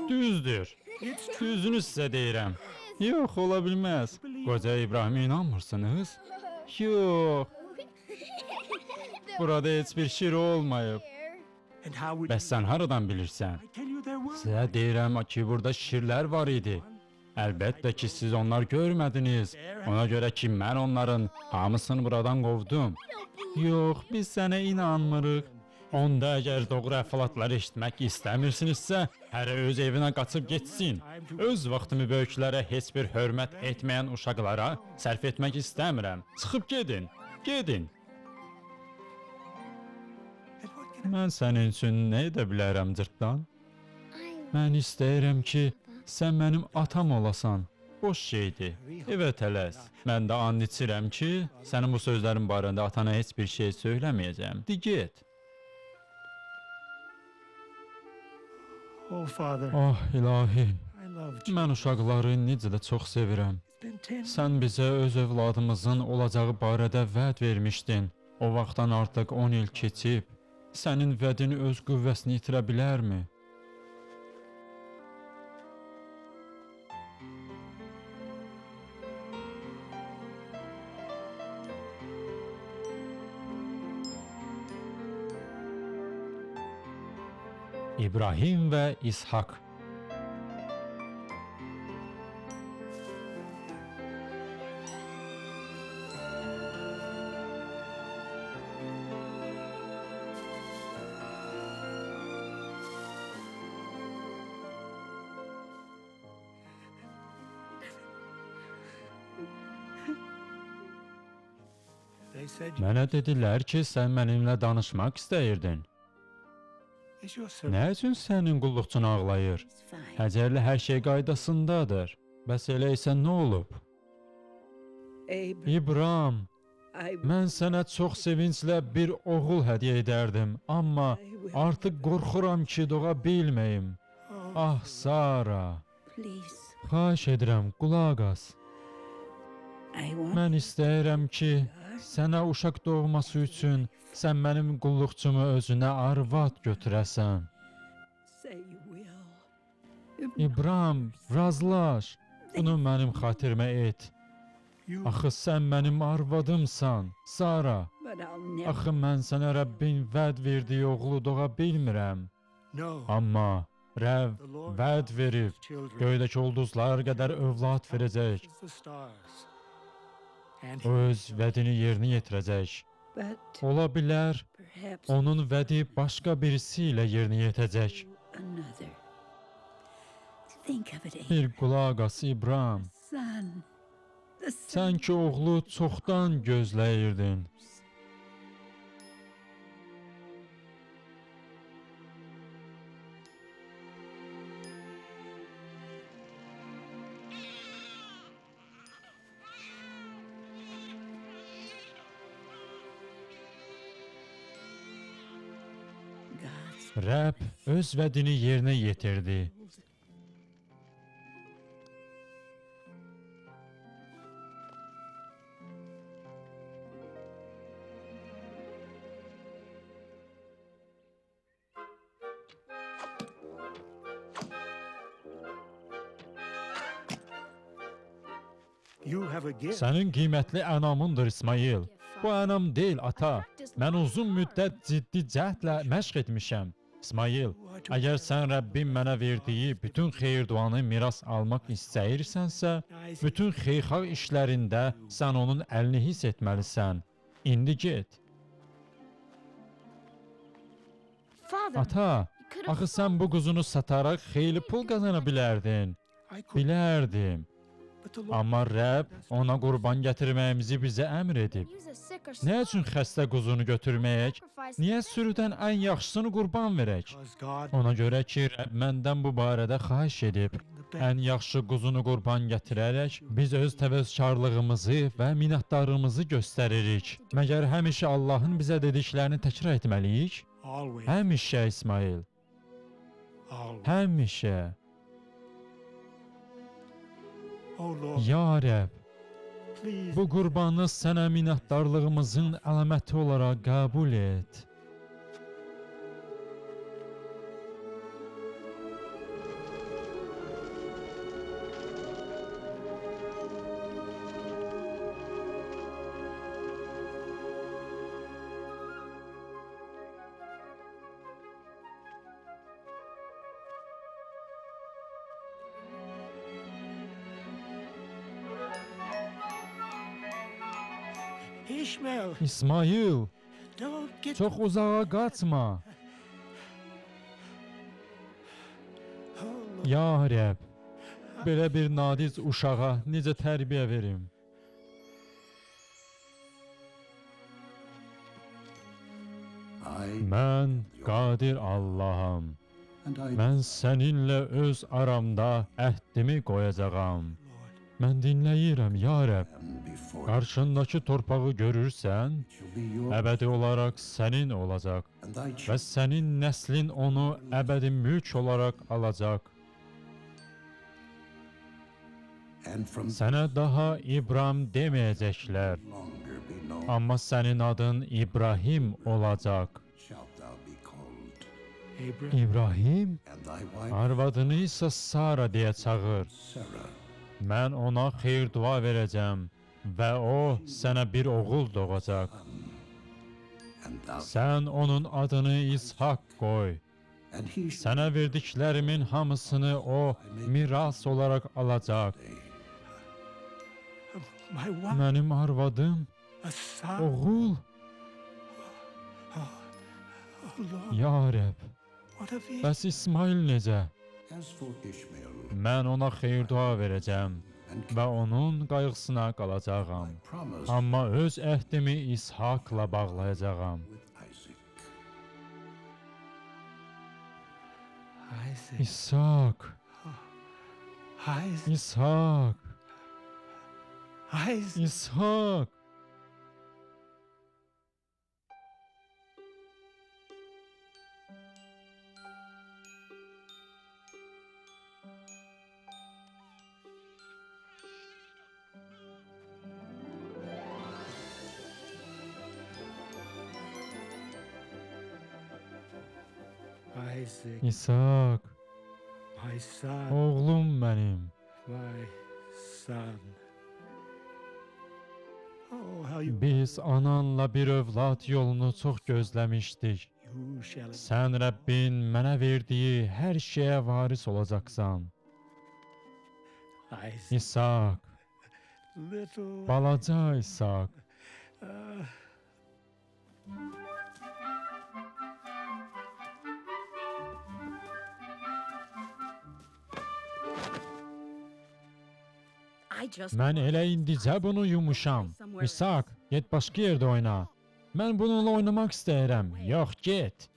Düzdür. Düzünü sizə deyirəm. Yox, ola bilməz. Qoca İbrahimə inanmırsınız? Yox. Burada heç bir şir olmayıb. Bəs sən haradan bilirsən? Sizə deyirəm ki, burada şirlər var idi. Əlbəttə ki, siz onlar görmədiniz. Ona görə ki, mən onların hamısını buradan qovdum. Yox, biz sənə inanmırıq. Onda əgər doğru əhvalatları eşitmək istəmirsinizsə, hərə öz evinə qaçıb getsin. Öz vaxtımı böyüklərə heç bir hörmət etməyən uşaqlara sərf etmək istəmirəm. Çıxıb gedin, gedin. Mən sənin üçün nə edə bilərəm, cırtdan? Mən istəyirəm ki, sən mənim atam olasan. Boş şeydir. Evə tələs. Mən də and içirəm ki, sənin bu sözlərin barədə atana heç bir şey söyləməyəcəm. Di get. Oh, ilahi. Mən uşaqları necə də çox sevirəm. Sən bizə öz övladımızın olacağı barədə vəd vermişdin. O vaxtdan artıq 10 il keçib. Sənin vədin öz qüvvəsini itirə bilərmi? İbrahim və İshak. Mənə dedilər ki, sən mənimlə danışmaq istəyirdin. Nə üçün sənin qulluqçun ağlayır? Həcərlə hər şey qaydasındadır. Bəs elə isə nə olub? İbrahim, mən sənə çox sevinclə bir oğul hədiyyə edərdim, amma artıq qorxuram ki, doğa bilməyim. Ah, Sara, xahiş edirəm, qulaq as. Mən istəyirəm ki, sənə uşaq doğması üçün sən mənim qulluqçumu özünə arvad götürəsən. İbrahim, razılaş. Bunu mənim xatirimə et. Axı sən mənim arvadımsan, Sara. Axı mən sənə Rəbbin vəd verdiyi oğlu doğa bilmirəm. Amma Rəbb vəd verib, göydəki ulduzlar qədər övlad verəcək. O öz vədini yerinə yetirəcək. Ola bilər, onun vədi başqa birisi ilə yerinə yetəcək. Bir qulaq as, İbrahim. Sən ki, oğlu çoxdan gözləyirdin. Rəbb öz vədini yerinə yetirdi. Sənin qiymətli ənamındır, İsmail. Bu ənam deyil, ata. Mən uzun müddət ciddi cəhdlə məşq etmişəm. İsmail, əgər sən Rəbbin mənə verdiyi bütün xeyir duanı miras almaq istəyirsənsə, bütün xeyirxah işlərində sən onun əlini hiss etməlisən. İndi get. Ata, axı sən bu quzunu sataraq xeyli pul qazana bilərdin. Bilərdim. Amma Rəbb ona qurban gətirməyimizi bizə əmr edib. Nə üçün xəstə quzunu götürməyək? Niyə sürüdən ən yaxşısını qurban verək? Ona görə ki, Rəbb məndən bu barədə xahiş edib. Ən yaxşı quzunu qurban gətirərək biz öz təvəkküllüyümüzü və minnətdarlığımızı göstəririk. Məgər həmişə Allahın bizə dediklərini təkrar etməliyik? Həmişə, İsmail. Həmişə. Ya Rəbb, bu qurbanı sənə minnətdarlığımızın əlaməti olaraq qəbul et. İsmail, çox uzağa qaçma. Ya Rəbb, belə bir nadic uşağa necə tərbiyə verim? Mən qadir Allaham. Mən səninlə öz aramda əhdimi qoyacağam. Mən dinləyirəm, ya Rəbb. Qarşındakı torpağı görürsən, əbədi olaraq sənin olacaq və sənin nəslin onu əbədi mülk olaraq alacaq. Sənə daha İbrahim deməyəcəklər, amma sənin adın İbrahim olacaq. İbrahim, arvadını isə Sara deyə çağır. Mən ona xeyir dua verəcəm və o sənə bir oğul doğacaq. Sən onun adını İshak qoy. Sənə verdiklərimin hamısını o miras olaraq alacaq. Mənim arvadım, oğul. Ya Rəbb, bəs İsmail necə? Mən ona xeyir dua verəcəm və onun qayğısına qalacağam. Amma öz əhdimi İshakla bağlayacağam. İshak, İshak, İshak. İshak, oğlum mənim. Biz ananla bir övlad yolunu çox gözləmişdik. Sən Rəbbin mənə verdiyi hər şeyə varis olacaqsan. İshak, balaca İshak. Mən elə indicə bunu yumuşam. İshak, get başqa yerdə oyna. Mən bununla oynamaq istəyirəm. Yox, get.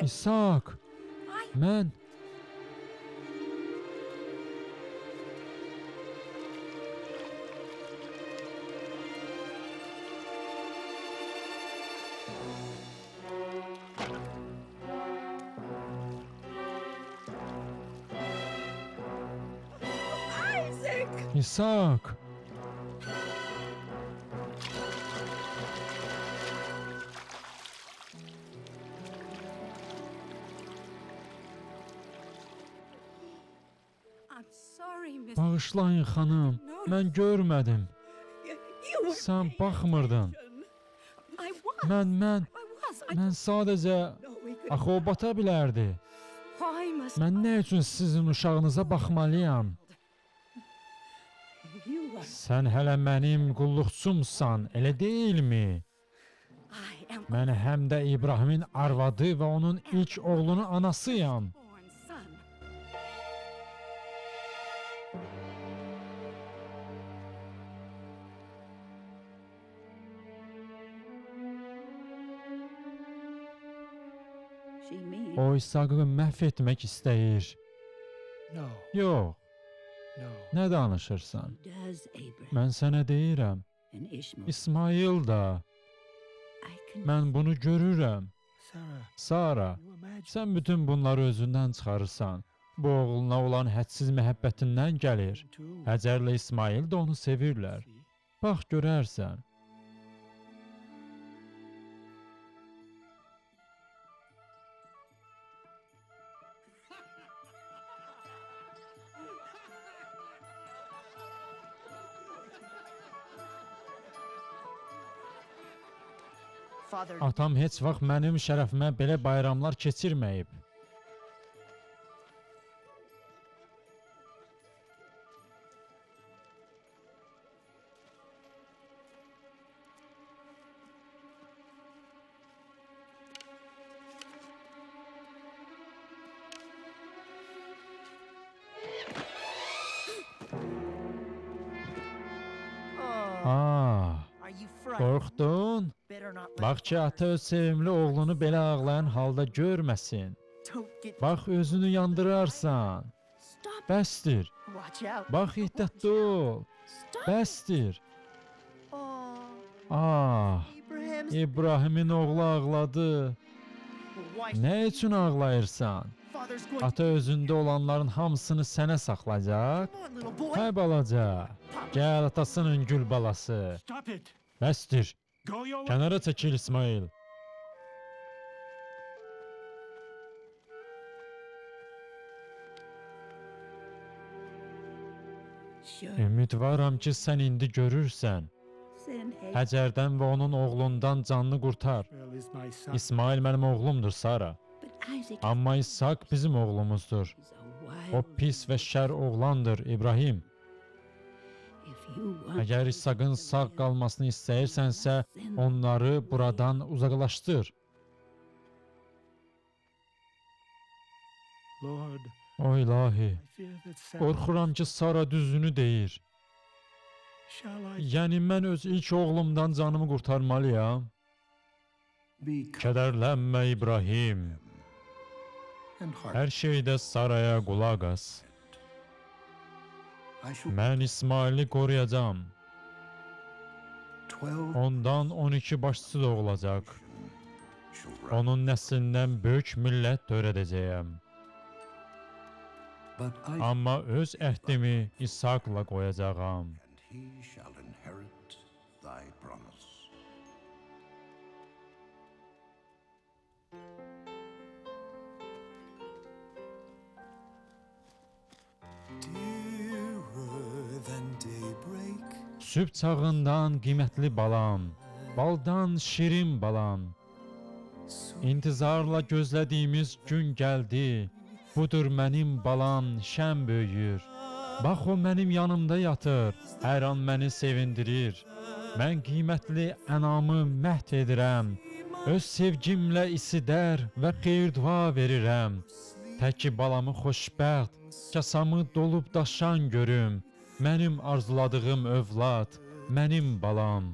İshak, mən... İshak! Bağışlayın xanım, mən görmədim. Sən baxmırdın. Mən sadəcə... Axı o bata bilərdi. Mən nə üçün sizin uşağınıza baxmalıyam? Sən hələ mənim qulluqçumsan, elə deyilmi? Mən həm də İbrahimin arvadı və onun ilk oğlunun anasıyam. O İshakı məhv etmək istəyir. Yox. Nə danışırsan? Mən sənə deyirəm. İsmail da. Mən bunu görürəm. Sara, sən bütün bunları özündən çıxarırsan. Bu oğluna olan hədsiz məhəbbətindən gəlir. Həcərlə İsmail də onu sevirlər. Bax, görərsən. Atam heç vaxt mənim şərəfimə belə bayramlar keçirməyib. Qorxdun? Bax ki, ata öz sevimli oğlunu belə ağlayan halda görməsin. Bax, özünü yandırarsan. Bəsdir. Bax, hiddətli ol. Bəsdir. İbrahimin oğlu ağladı. Nə üçün ağlayırsan? Ata özündə olanların hamısını sənə saxlayacaq. Hə balaca, gəl atasının gül balası. Bəsdir. Kənara çəkil İsmail. Ümidvaram ki, sən indi görürsən. Həcərdən və onun oğlundan canını qurtar. İsmail mənim oğlumdur, Sara. Amma İshak bizim oğlumuzdur. O pis və şər oğlandır, İbrahim. Əgər İshakın sağ qalmasını istəyirsənsə, onları buradan uzaqlaşdır. O ilahi, qorxuram ki, Sara düzünü deyir. Yəni mən öz ilk oğlumdan canımı qurtarmalıyam. Kədərlənmə İbrahim. Hər şeydə Saraya qulaq as. Mən İsmaili qoruyacam. Ondan 12 başçı doğulacaq. Onun nəslindən böyük millət törədəcəyəm. Amma öz əhdimi İshakla qoyacağam. Sübh çağından qiymətli balam, baldan şirin balam. İntizarla gözlədiyimiz gün gəldi. Budur mənim balam, şən böyüyür. Bax, o mənim yanımda yatır, hər an məni sevindirir. Mən qiymətli ənamı məhv edirəm. Öz sevgimlə isidər və xeyir-dua verirəm. Təki balamı xoşbəxt, kasamı dolub daşan görüm. Mənim arzuladığım övlad, mənim balam.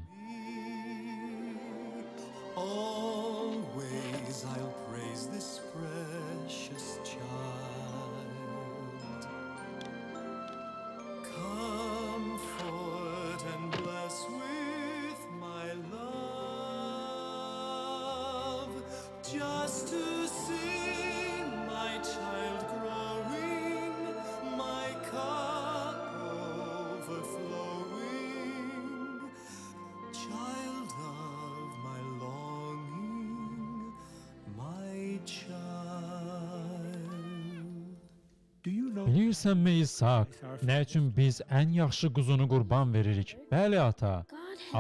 Bilirsənmi İshak, nə üçün biz ən yaxşı quzunu qurban veririk? Bəli ata,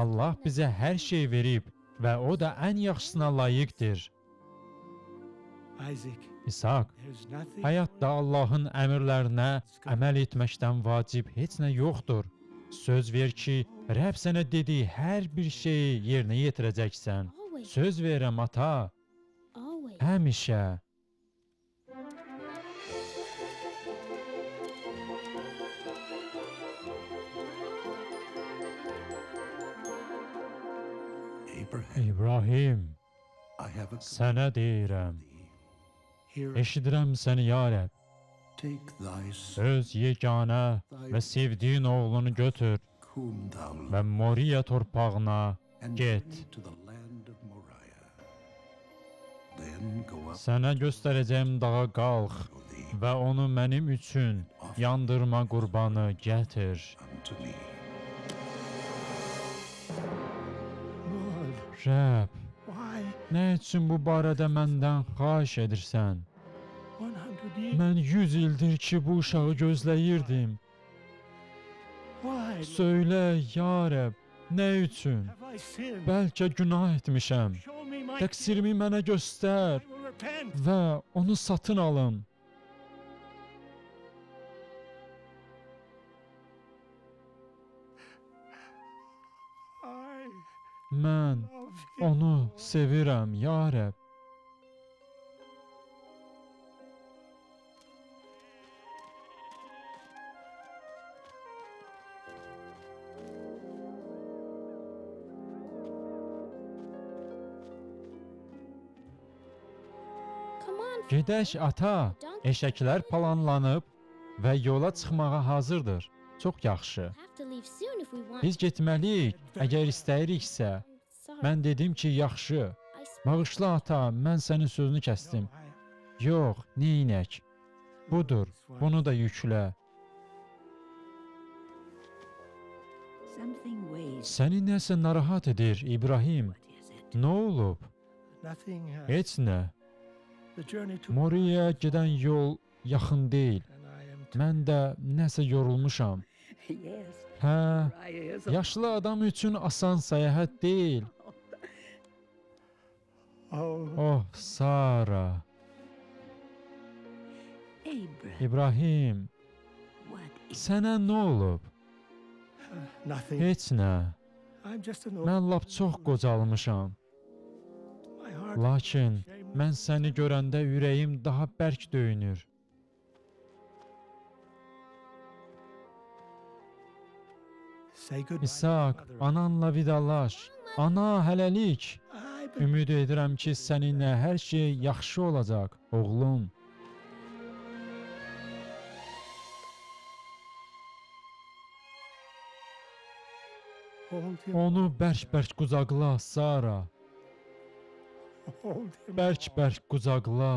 Allah bizə hər şey verib və o da ən yaxşısına layiqdir. İshak, həyatda Allahın əmrlərinə əməl etməkdən vacib heç nə yoxdur. Söz ver ki, Rəbb sənə dediyi hər bir şeyi yerinə yetirəcəksən. Söz verirəm ata, həmişə. İbrahim, sənə deyirəm, eşidirəm səni ya Rəbb. Öz yeganə və sevdiyin oğlunu götür və Moriya torpağına get. Sənə göstərəcəyim dağa qalx və onu mənim üçün yandırma qurbanı gətir. Rəbb, nə üçün bu barədə məndən xahiş edirsən? Mən 100 ildir ki, bu uşağı gözləyirdim. Söylə, ya Rəbb, Nə üçün? Have I sinned? Bəlkə günah etmişəm. Show me my Təqsirimi mənə göstər I will repent. və onu satın alın. I Mən love him. onu sevirəm, ya Rəbb. Come on, Gedək ata. Eşəklər planlanıb və yola çıxmağa hazırdır. Çox yaxşı. have to leave soon if we want. Biz getməliyik. Əgər istəyiriksə. Sorry. Mən dedim ki, yaxşı. I sp- Bağışla ata, mən sənin sözünü kəsdim. Yox, neynək? Budur, bunu da yüklə. Something weighs. Səni nəsə narahat edir, İbrahim. What is it? Nə olub? Nothing has. Heç nə. The journey to Moriyə gedən yol yaxın deyil. and I am Mən də nəsə yorulmuşam. Yes. Hə, I is yaşlı adam üçün asan səyahət deyil. oh Oh, Sara. Abraham. İbrahim, What is sənə nə olub? nothing. Heç nə. I'm just an old Mən lap çox qocalmışam. my heart. Lakin mən səni görəndə ürəyim daha bərk döyünür. Say goodbye. İsaq, mother. ananla vidalaş. Ana, hələlik. I believe Ümid edirəm ki, səninlə hər şey yaxşı olacaq, oğlum. hold him. Onu bərk-bərk qucaqla, Sara. Hold him. Bərk-bərk qucaqla.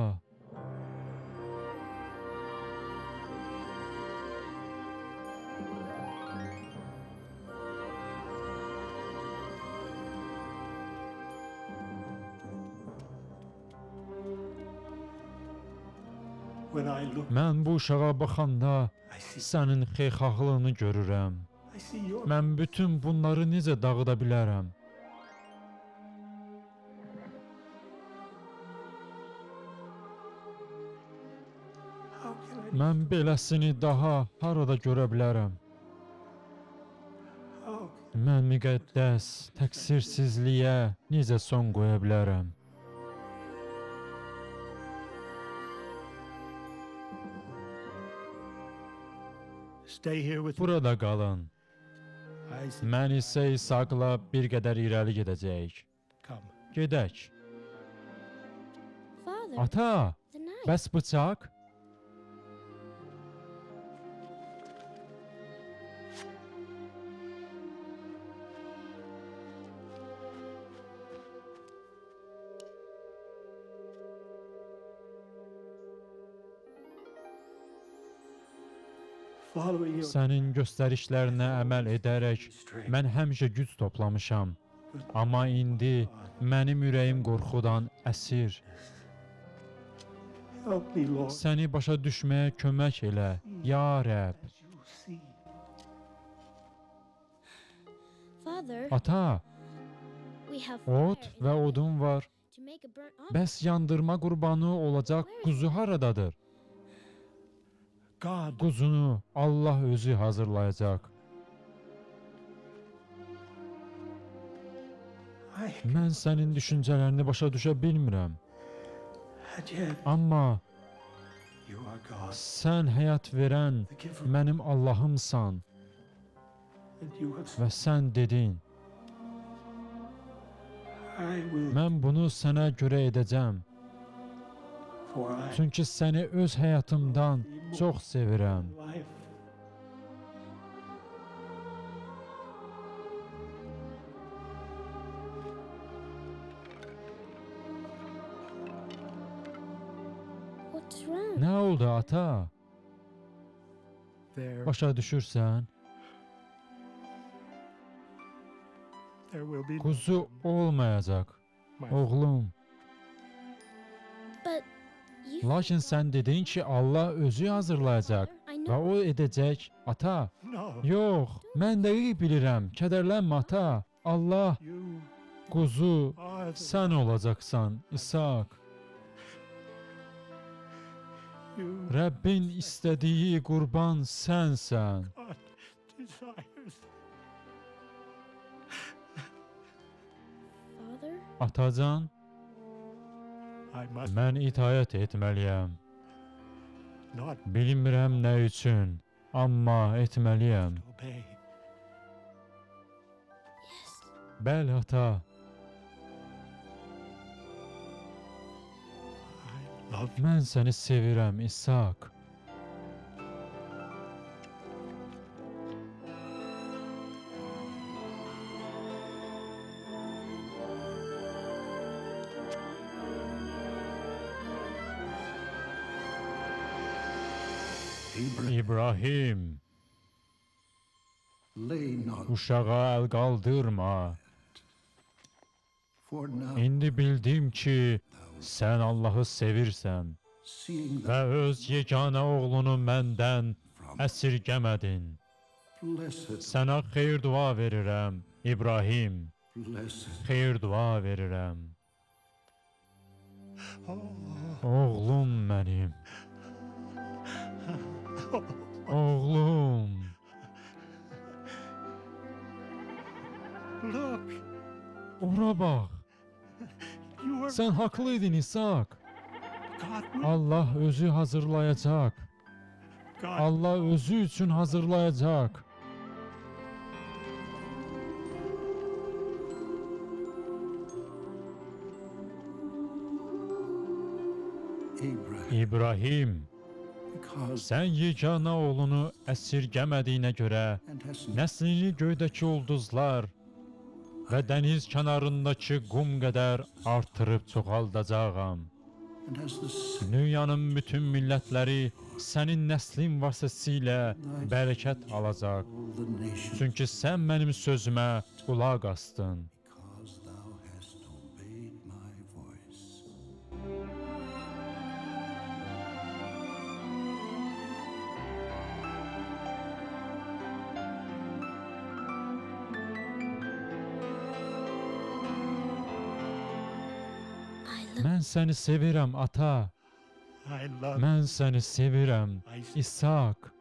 When I look, Mən bu uşağa baxanda I see. sənin xeyirxahlığını görürəm. I see your. Mən bütün bunları necə dağıda bilərəm? How can I? Mən beləsini daha harada görə bilərəm? How? Mən müqəddəs təqsirsizliyə necə son qoya bilərəm? Stay here with me. Burada qalın. Isaac, Mən isə İsaqla bir qədər irəli gedəcəyik. come. Gedək. Father, Ata, the knife. bəs bıçaq? Following your Sənin göstərişlərinə əməl edərək strength. mən həmişə güc toplamışam. Amma indi mənim ürəyim qorxudan əsir. Help me, Lord. Səni başa düşməyə kömək elə, ya Rəbb. As you see. Father, Ata, we have ot fire və in the odun var. to make a burnt offering. Bəs yandırma qurbanı olacaq quzu haradadır? God, Quzunu Allah özü hazırlayacaq. I Mən sənin düşüncələrini başa düşə bilmirəm. Hajab, Amma you are God, sən həyat verən the giver, mənim Allahımsan and you have və sən dedin, I will, mən bunu sənə görə edəcəm. for I Çünki səni öz həyatımdan çox sevirəm. life. What's wrong? Nə oldu ata? There, Başa düşürsən? there will be Quzu olmayacaq, my oğlum. But you Lakin sən dedin ki, Allah özü hazırlayacaq Father, I və know. o edəcək. Ata, no. No. Yox, mən dəqiq bilirəm. Kədərlənmə ata. Allah, You quzu, are the sən olacaqsan, İshak. you Rəbbin istədiyi qurban sənsən. God desires. Father? Atacan, I must mən itaət etməliyəm. not Bilmirəm nə üçün, amma etməliyəm. obey. Yes. Bəli, ata. I love you. Mən səni sevirəm, İshak. İbrahim, Lay not uşağa əl qaldırma. for now, İndi bildim ki, sən Allahı sevirsən seeing və that öz yeganə oğlunu məndən əsirgəmədin. blessed, Sənə xeyir dua verirəm, İbrahim. blessed, Xeyir dua verirəm. Oh, Oğlum mənim. Oğlum. look, Ora bax. you are Sən haqlı idin, İshak. God. Will, Allah özü hazırlayacaq. God. Allah özü üçün hazırlayacaq. Abraham, İbrahim, because sən yeganə oğlunu əsirgəmədiyinə görə and has nəslini göydəki ulduzlar və dəniz kənarındakı qum qədər artırıb çoxaldacağam. and has the sin Dünyanın bütün millətləri sənin nəslin vasitəsilə bərəkət alacaq. all the nations, Çünki sən mənim sözümə qulaq astın. because thou hast obeyed my voice. I love Mən səni sevirəm, ata. I love Mən səni sevirəm, Isaac. İshak.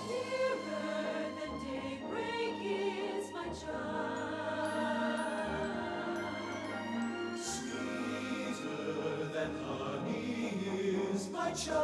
Nearer than daybreak is my child. Sweeter than honey is my child.